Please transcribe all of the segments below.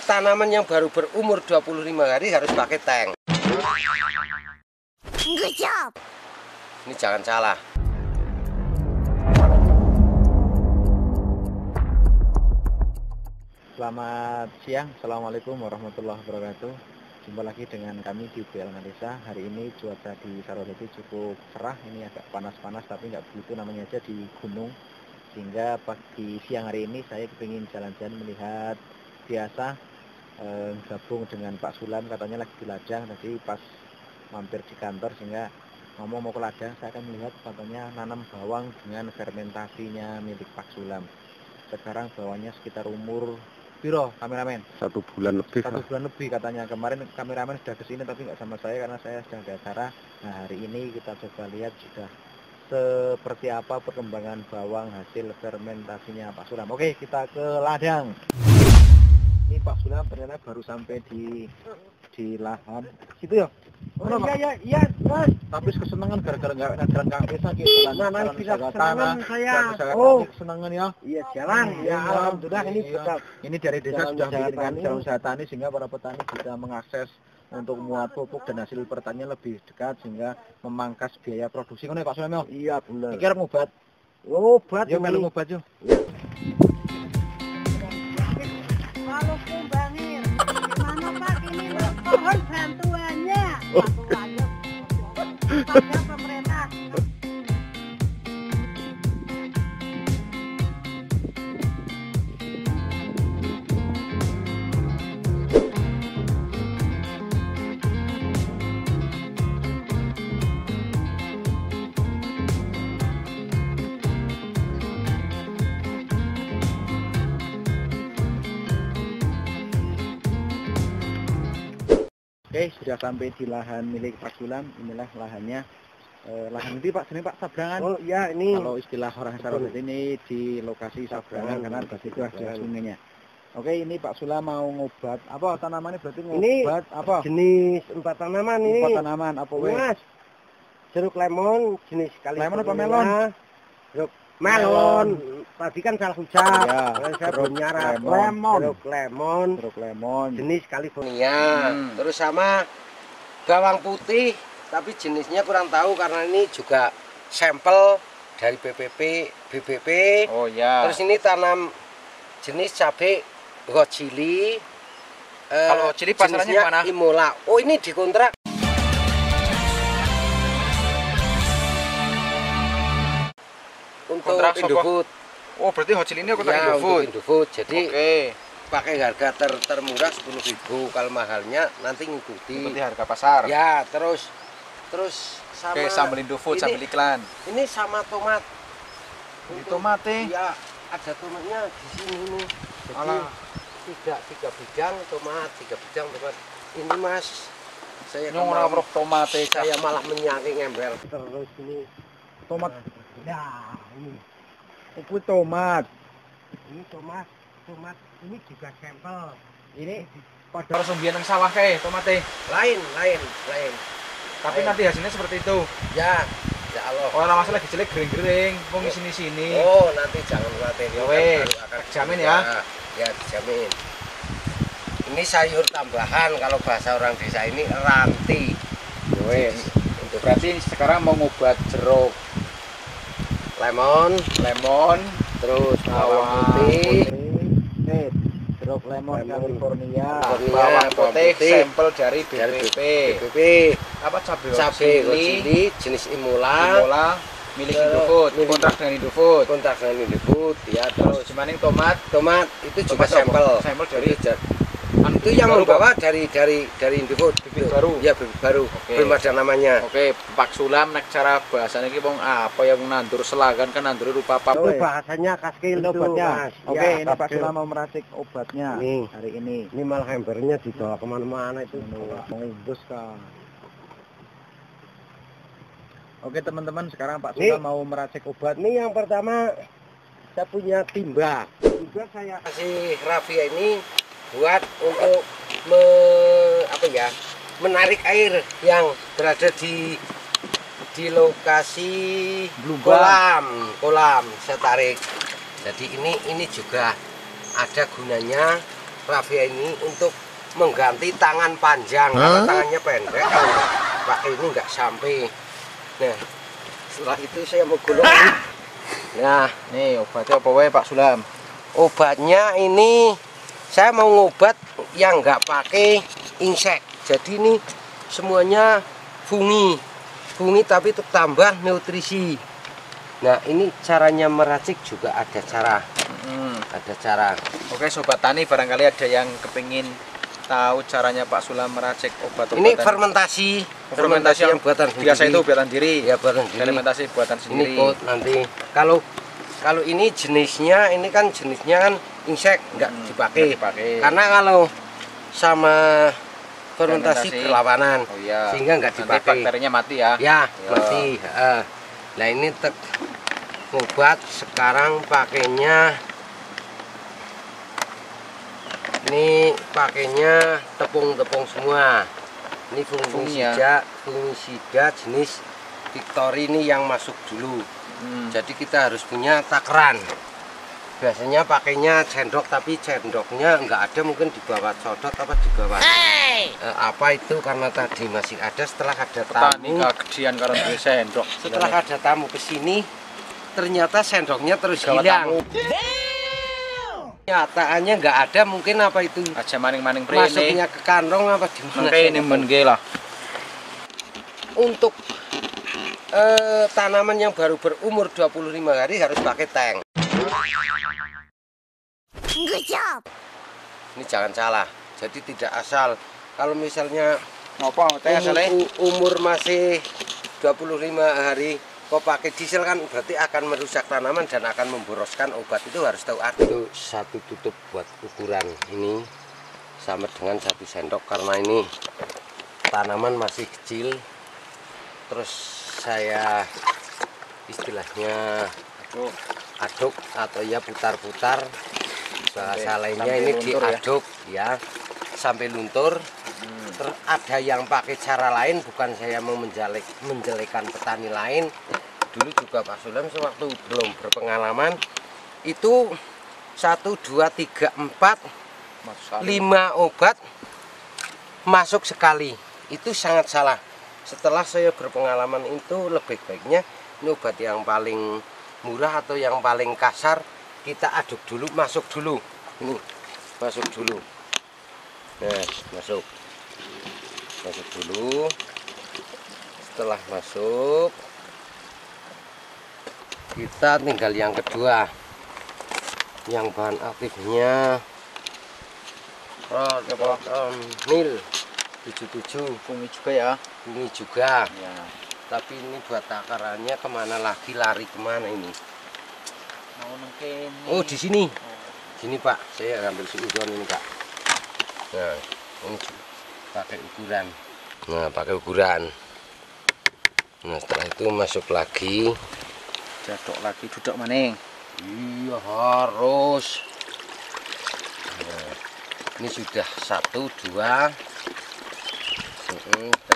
tanaman yang baru berumur 25 hari harus pakai tank. Good job. Ini jangan salah. Selamat siang, Assalamualaikum warahmatullahi wabarakatuh. Jumpa lagi dengan kami di UBL Desa. Hari ini cuaca di Sarojati cukup cerah. Ini agak panas-panas tapi nggak begitu, namanya aja di gunung. Sehingga pagi siang hari ini saya ingin jalan-jalan melihat biasa gabung dengan Pak Sulam, katanya lagi di ladang. Tadi pas mampir di kantor sehingga ngomong mau ke ladang, saya akan melihat katanya nanam bawang dengan fermentasinya milik Pak Sulam. Sekarang bawangnya sekitar umur piro kameramen? 1 bulan lebih. 1 bulan lebih katanya. Kemarin kameramen sudah kesini tapi nggak sama saya karena saya sedang ada acara. Nah, hari ini kita coba lihat sudah seperti apa perkembangan bawang hasil fermentasinya Pak Sulam. Oke, kita ke ladang. Ini Pak Sulam ternyata baru sampai di lahan situ ya. Oh, iya, Mas. Tapi kesenangan gara-gara nggak jalan kaki desa gitu. Nah, bisa kesenangan saya. Kesenangan ya. Iya, jalan. Ya, alhamdulillah ini iya. Ini dari desa jalan sudah usaha bikinkan tani. jalan usaha tani sehingga para petani bisa mengakses untuk muat pupuk dan hasil pertanian lebih dekat sehingga memangkas biaya produksi. Ngono ya Pak Sulam. Iya, benar. Iki arep ngobat. Obat Yo ini. melu ngobat yo. Kalau kumbangir, gimana Pak ini mohon bantuannya. Pada pemerintah. Oke, sudah sampai di lahan milik Pak Sulam. Inilah lahannya. Lahan ini Pak, sini Pak Sabrangan. Oh, iya ini. Kalau istilah orang Sarojati ini di lokasi Sabrangan karena di situ ada sungainya. Oke, ini Pak Sulam mau ngobat. Apa tanamannya berarti ngobat apa? Jenis 4 tanaman ini. 4 tanaman apa weh? Mas. Jeruk lemon jenis Lemon apa melon? Jeruk melon. Tadi kan salah ucap. Iya, Saya jeruk belum nyarap. lemon. Jeruk lemon. Jeruk lemon. Jenis California. Iya. Terus sama bawang putih, tapi jenisnya kurang tahu karena ini juga sampel dari BBP. Oh ya. Terus ini tanam jenis cabai hot chili. Kalau chili pasarannya jenisnya mana? Imola. Oh, ini dikontrak. Untuk Kontrak sopo? Indofood. Oh, berarti hot chili ini aku Ya, untuk Indofood. Jadi Oke. pakai harga termurah 10.000. Kalau mahalnya nanti ngikuti. Ikuti harga pasar. Ya, terus sama Oke, sambal Indofood, sambal iklan. Ini sama tomat. Ini tomatnya. Ya, ada tomatnya di sini nih. Jadi Alah. tiga bidang tomat, 3 bidang tomat. Ini Mas, saya Ini ora roh tomate. saya malah menyaking ember. Terus ini. Tomat. Nah, ini. Itu tomat. Ini tomat. Ini juga sampel. Ini pada sumbian yang sawah kayak tomatnya. Lain. Tapi nanti hasilnya seperti itu. Ya, ya Allah. Orang masalah jelek gering-gering, mau sini-sini. Oh, nanti jangan khawatir. Ya weh, Baru akan jamin dijaga. ya. Ya, dijamin. Ini sayur tambahan, kalau bahasa orang desa ini ranti. Wes. Untuk Berarti sekarang mau ngobat jeruk, lemon, terus bawang putih, jeruk lemon California, California, bawang bawang putih, putih. sampel dari dari BBP. BBP, Apa cabai cabai hot chili, chili, jenis Imola, milik Ke- Indofood, milik- kontrak dengan Indofood. kontrak dengan Indofood, ya terus Cuman yang tomat tomat itu juga Tomat apa? sampel, Sampel dari- itu yang baru, membawa dari Indofood, Bibit baru? ya bibit baru, Oke. belum ada namanya. Oke, Pak Sulam nek cara bahasanya iki wong apa yang nandur selagan kan nandur rupa apa? Itu bahasanya kaskil Ini itu, obatnya. Mas. Oke, Ya, ini Pak kaskil. Sulam mau meracik obatnya Nih. hari ini. Ini malah embernya dibawa kemana-mana itu. Mengubus kan. Oke teman-teman, sekarang Pak Nih. Sulam mau meracik obat. Ini yang pertama saya punya timba. Juga saya Si Rafia ini buat untuk menarik air yang berada di lokasi kolam saya tarik. Jadi ini juga ada gunanya raffia ini untuk mengganti tangan panjang karena tangannya pendek. Pakai ini nggak sampai. Nah, setelah itu saya mau gulung. Nah, Nih obatnya apa wae Pak Sulam? obatnya ini saya mau ngobat yang nggak pakai insek. Jadi ini semuanya fungi tapi tambah nutrisi. Nah, ini caranya meracik juga ada cara. Ada cara. Oke sobat tani, barangkali ada yang kepingin tahu caranya Pak Sulam meracik obat-obatan. Ini fermentasi yang buatan biasa sendiri. itu buatan diri. Ya, buatan sendiri. Fermentasi buatan Ini sendiri. pot nanti. Kalau ini jenisnya kan insek nggak dipakai. Karena kalau sama fermentasi berlawanan, Oh iya. sehingga nggak Nanti dipakai. bakterinya mati ya. Ya, Ya. mati. Nah, ini obat sekarang pakainya tepung-tepung semua. Ini fungisida jenis Victory ini yang masuk dulu. Jadi kita harus punya takaran. Biasanya pakainya sendok, tapi sendoknya nggak ada, mungkin di bawah sodot apa di bawah apa itu, karena tadi masih ada. Setelah ada Petani tamu, kegedean karo duwe sendok. setelah ada tamu ke sini, ternyata sendoknya terus Gawat hilang. tamu. Nyataannya nggak ada, mungkin apa itu Aja maning-maning prene. masuknya ke kantong apa di mana. Mengke ini men nggih lah. Untuk tanaman yang baru berumur 25 hari harus pakai tank. Good job. Ini jangan salah. Jadi tidak asal. Kalau misalnya Ngopo teh asale? umur masih 25 hari kok pakai diesel, kan berarti akan merusak tanaman dan akan memboroskan obat. Itu harus tahu arti. Itu satu tutup buat ukuran ini sama dengan 1 sendok, karena ini tanaman masih kecil. Terus saya istilahnya aduk atau ya putar-putar, bahasa lainnya sampai ini luntur diaduk ya sampai luntur. Terus ada yang pakai cara lain, bukan saya mau menjelekan petani lain. Dulu juga Pak Sulam sewaktu belum berpengalaman itu 1, 2, 3, 4, 5 obat masuk sekali. Itu sangat salah. Setelah saya berpengalaman itu lebih baiknya ini obat yang paling murah atau yang paling kasar kita aduk dulu, masuk dulu. Ini masuk dulu. Nah, masuk dulu. Setelah masuk, kita tinggal yang kedua, yang bahan aktifnya mil 77. Fungi juga ya. Ini juga, Ya. tapi ini buat takarannya kemana lagi, lari kemana ini? Mau nengkene. Oh, di sini. Sini Pak, saya ambil ukuran ini Kak. Nah, ini pakai ukuran. Nah, pakai ukuran. Nah, setelah itu masuk lagi. Jadok lagi duduk maning. Iya, harus. Nah, ini sudah 1, 2.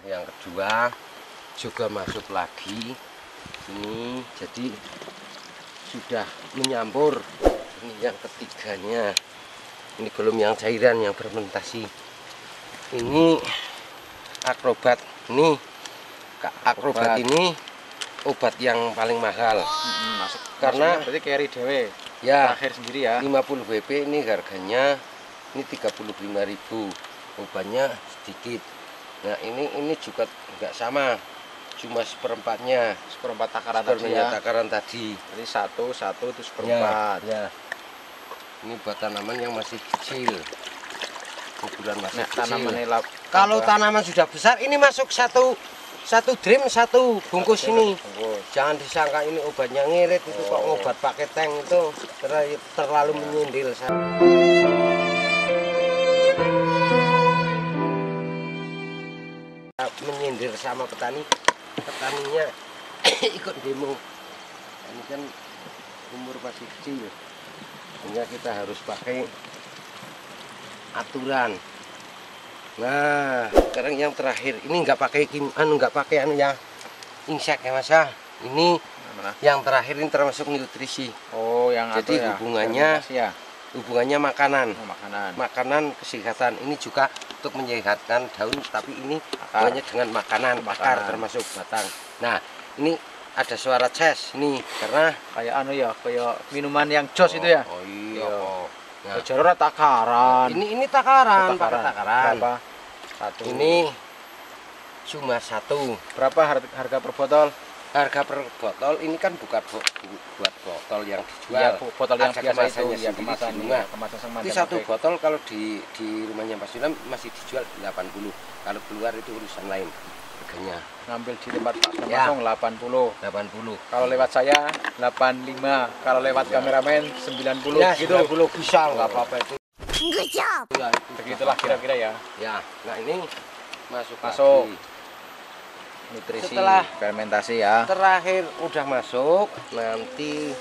Yang kedua juga masuk lagi. Ini jadi sudah menyampur. Ini yang ketiganya. Ini belum yang cairan, yang fermentasi. Ini akrobat. Ini akrobat ini obat yang paling mahal. Masuk. Karena- berarti carry dhewe. Ya, Akhir sendiri ya. 50 BP ini harganya ini 35.000. Obatnya sedikit. Nah, ini juga nggak sama. Cuma seperempatnya. Seperempat takaran tadi Seperempatnya ya. takaran tadi. Jadi satu itu seperempat. Ya. Ini buat tanaman yang masih kecil. Ukuran masih Nah, kecil. tanaman Kalau tanaman sudah besar, ini masuk satu drim, 1 bungkus ini. Jangan disangka ini obatnya ngirit, itu kok ngobat pakai tank itu terlalu menyindir. Menyindir sama petaninya ikut demo. Ini kan umur masih kecil, sehingga kita harus pakai aturan. Nah, sekarang yang terakhir ini nggak pakai ya insek ya Mas ya. Ini Mana? yang terakhir ini termasuk nutrisi. Oh, yang Jadi atu ya, hubungannya fermentasi ya. hubungannya makanan. Makanan. Makanan kesehatan ini juga untuk menyehatkan daun, tapi ini hubungannya dengan makanan, akar termasuk batang. Nah, ini ada suara ces ini karena Kayak anu ya, kayak minuman yang jos itu ya. Oh iya. Iya. Nah, Jarora takaran. ini takaran, Oh, pakai takaran. Berapa? Satu. Ini cuma satu. Berapa harga per botol? Harga per botol ini kan bukan buat botol yang Iya, dijual. botol yang Ada biasa itu kemasannya ya, sendiri kemasan di ya, rumah. kemasan sama Ini satu botol kalau di rumahnya Pak Sulam masih dijual 80. Kalau keluar itu urusan lain harganya. ngambil di tempat Pak Sulam Ya. langsung 80. 80. Kalau lewat saya 85, kalau lewat kameramen 90 Ya, gitu. 90 bisa nggak apa-apa itu. Good job. Ya, itu Begitulah kira-kira ya. Ya, nah ini masuk. Masuk. lagi. Nutrisi Setelah fermentasi ya. Terakhir udah masuk, nanti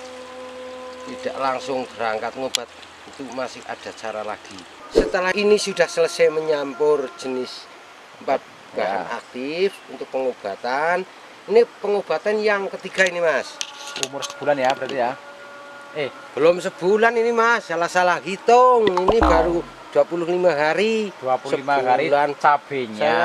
tidak langsung berangkat ngobat, itu masih ada cara lagi. Setelah ini sudah selesai menyampur jenis 4 bahan aktif untuk pengobatan. Ini pengobatan yang ketiga ini, Mas. Umur sebulan ya berarti ya. Belum sebulan ini, Mas. Salah-salah hitung. Ini baru 25 hari. 25 hari Sebulan. cabenya.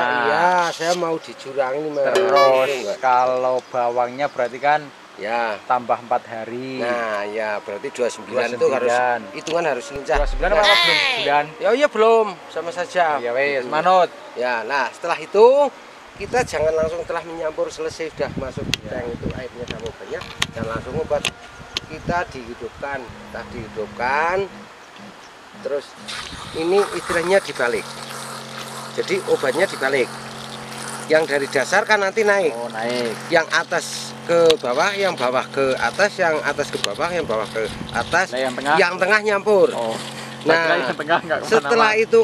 Saya mau dicurangi 5 hari. Terus kalau bawangnya berarti kan Ya. tambah 4 hari. Nah, ya berarti 29 itu harus 29. hitungan harus lincah. 29 apa belum bulan? Ya iya belum, sama saja. Ya wes, manut. Ya, nah setelah itu kita jangan langsung telah menyampur selesai sudah masuk tank itu airnya sama obatnya, dan langsung obat kita dihidupkan, terus ini istilahnya dibalik. Jadi obatnya dibalik. Yang dari dasar kan nanti naik. Oh, naik. Yang atas ke bawah, yang bawah ke atas, yang atas ke bawah, yang bawah ke atas, Nah, yang tengah? nyampur. Oh. Nah, yang tengah nggak setelah itu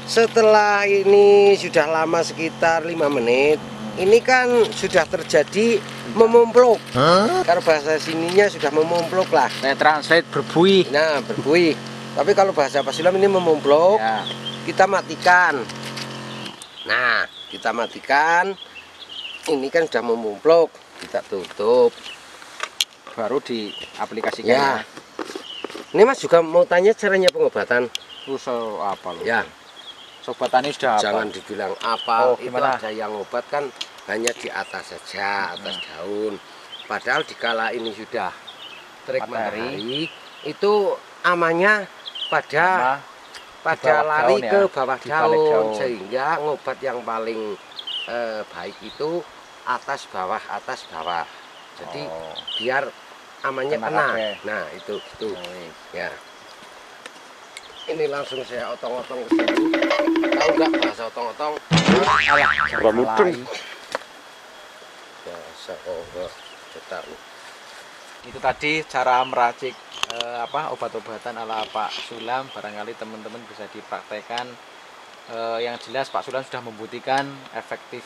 setelah ini sudah lama sekitar 5 menit, ini kan sudah terjadi memomplok. Kalau bahasa sininya sudah memomplok lah. saya translate berbuih. Nah, berbuih. Tapi kalau bahasa Pak Sulam ini memomplok, Ya. kita matikan. Nah, kita matikan. Ini kan sudah memomplok, kita tutup. Baru diaplikasikan. Ya. Ini Mas juga mau tanya caranya pengobatan. Terus apa lo? Ya, Sobat Tani sudah apa? jangan dibilang apa. Oh, Itu gimana? ada yang obat kan hanya di atas saja, atas daun. Padahal dikala ini sudah terik matahari, itu amannya pada bawah lari daun ya, ke bawah di balik daun, daun. sehingga ngobat yang paling baik itu atas bawah. Jadi Oh. biar amannya Kena kena. kabeh. Nah, itu gitu. Oh, iya. Ya. Ini langsung saya otong-otong ke sini. Tahu nggak bahasa otong-otong? Alah, mudeng. Bahasa oh, cetar. Itu tadi cara meracik obat-obatan ala Pak Sulam. Barangkali teman-teman bisa dipraktekkan. Yang jelas Pak Sulam sudah membuktikan efektif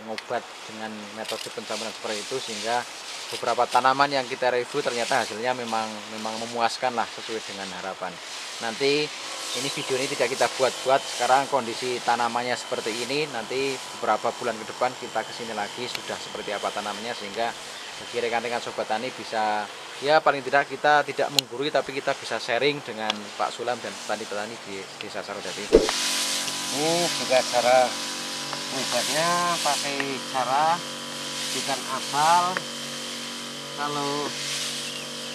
ngobat dengan metode pencampuran seperti itu, sehingga beberapa tanaman yang kita review ternyata hasilnya memang memuaskan lah, sesuai dengan harapan. Nanti ini video ini tidak kita buat-buat, sekarang kondisi tanamannya seperti ini. Nanti beberapa bulan ke depan kita kesini lagi sudah seperti apa tanamannya, sehingga bagi rekan-rekan sobat tani bisa, ya paling tidak kita tidak menggurui, tapi kita bisa sharing dengan Pak Sulam dan petani-petani di Desa Sarojati. Ini juga cara ngobatnya pakai cara bukan asal. Kalau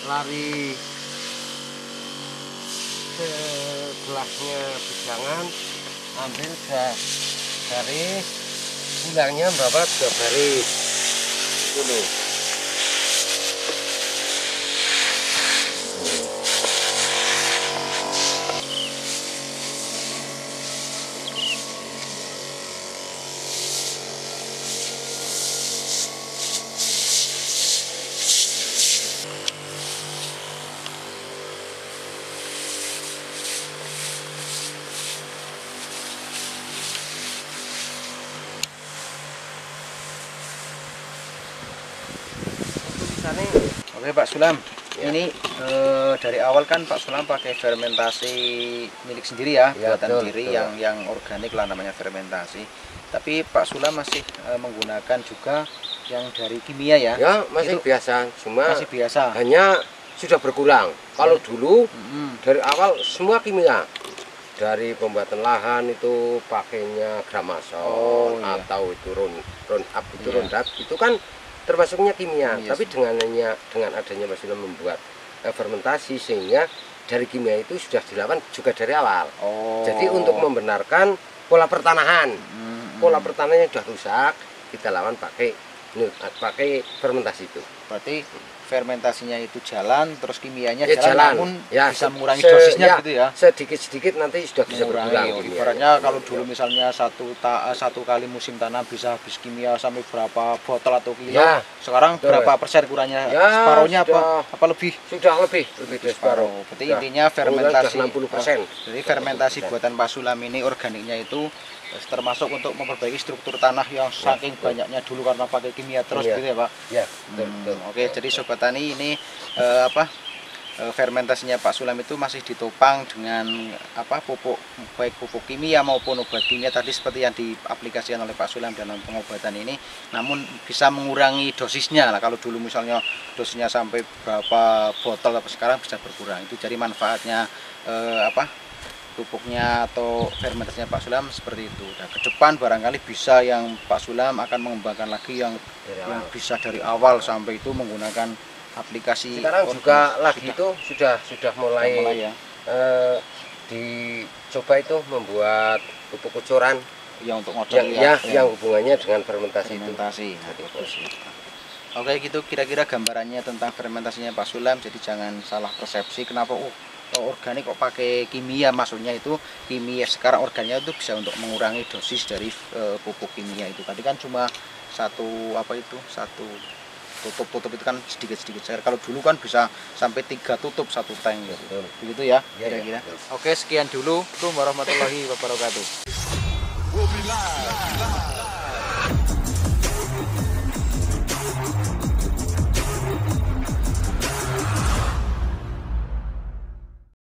lari sebelahnya bijangan, ambil garis, pulangnya bawa 2 baris. Itu loh. Oke Pak Sulam, Ya. ini dari awal kan Pak Sulam pakai fermentasi milik sendiri ya, Ya, buatan betul, diri betul. yang organik lah namanya fermentasi. Tapi Pak Sulam masih menggunakan juga yang dari kimia ya? Ya masih Itu biasa, cuma masih biasa. hanya sudah berkurang. Kalau dulu Mm-mm. dari awal semua kimia. Dari pembuatan lahan itu pakainya Gramason Oh, iya. atau itu Roundup itu Iya. Roundup itu kan termasuknya kimia. Iya Tapi sih. dengan adanya Mas Ilham membuat fermentasi sehingga dari kimia itu sudah dilakukan juga dari awal. Oh. Jadi untuk membenarkan pola pertanahan, Mm-mm. pola pertanahannya sudah rusak, kita lawan pakai fermentasi itu. Berarti fermentasinya itu jalan, terus kimianya Ya, jalan, jalan. namun Ya, bisa mengurangi se- dosisnya ya, gitu ya. Sedikit-sedikit nanti sudah bisa Mengurangi. berkurang. Oh, kimianya. ibaratnya kalau dulu misalnya satu kali musim tanam bisa habis kimia sampai berapa botol atau kilo. Ya, Sekarang betul. berapa persen kurangnya? Ya, Separohnya sudah. apa lebih? Sudah lebih dari separuh. Berarti Sudah. intinya fermentasi. Sudah 60%. Jadi fermentasi buatan Pak Sulam ini organiknya itu termasuk untuk memperbaiki struktur tanah yang saking betul. banyaknya dulu karena pakai kimia terus Iya. gitu ya Pak. Ya, betul, betul. Oke, jadi Sobat Tani ini fermentasinya Pak Sulam itu masih ditopang dengan pupuk, baik pupuk kimia maupun obat kimia tadi seperti yang diaplikasikan oleh Pak Sulam dalam pengobatan ini, namun bisa mengurangi dosisnya lah. Kalau dulu misalnya dosisnya sampai berapa botol, tapi sekarang bisa berkurang. Itu jadi manfaatnya pupuknya atau fermentasinya Pak Sulam seperti itu. Nah, ke depan barangkali bisa yang Pak Sulam akan mengembangkan lagi yang bisa dari awal sampai itu menggunakan aplikasi. Sekarang juga lagi itu sudah mulai, mulai ya. Dicoba itu membuat pupuk kucuran Ya untuk ngocok yang hubungannya dengan fermentasi, fermentasi. itu. Nah, bagus. Oke, gitu kira-kira gambarannya tentang fermentasinya Pak Sulam. Jadi jangan salah persepsi kenapa organik kok pakai kimia, maksudnya itu kimia sekarang organiknya itu bisa untuk mengurangi dosis dari pupuk kimia itu. Tadi kan cuma satu tutup itu kan sedikit-sedikit. Kalau dulu kan bisa sampai 3 tutup satu tank gitu. Betul. Begitu ya Ya, kira-kira. betul. Oke, sekian dulu. Assalamualaikum warahmatullahi wabarakatuh.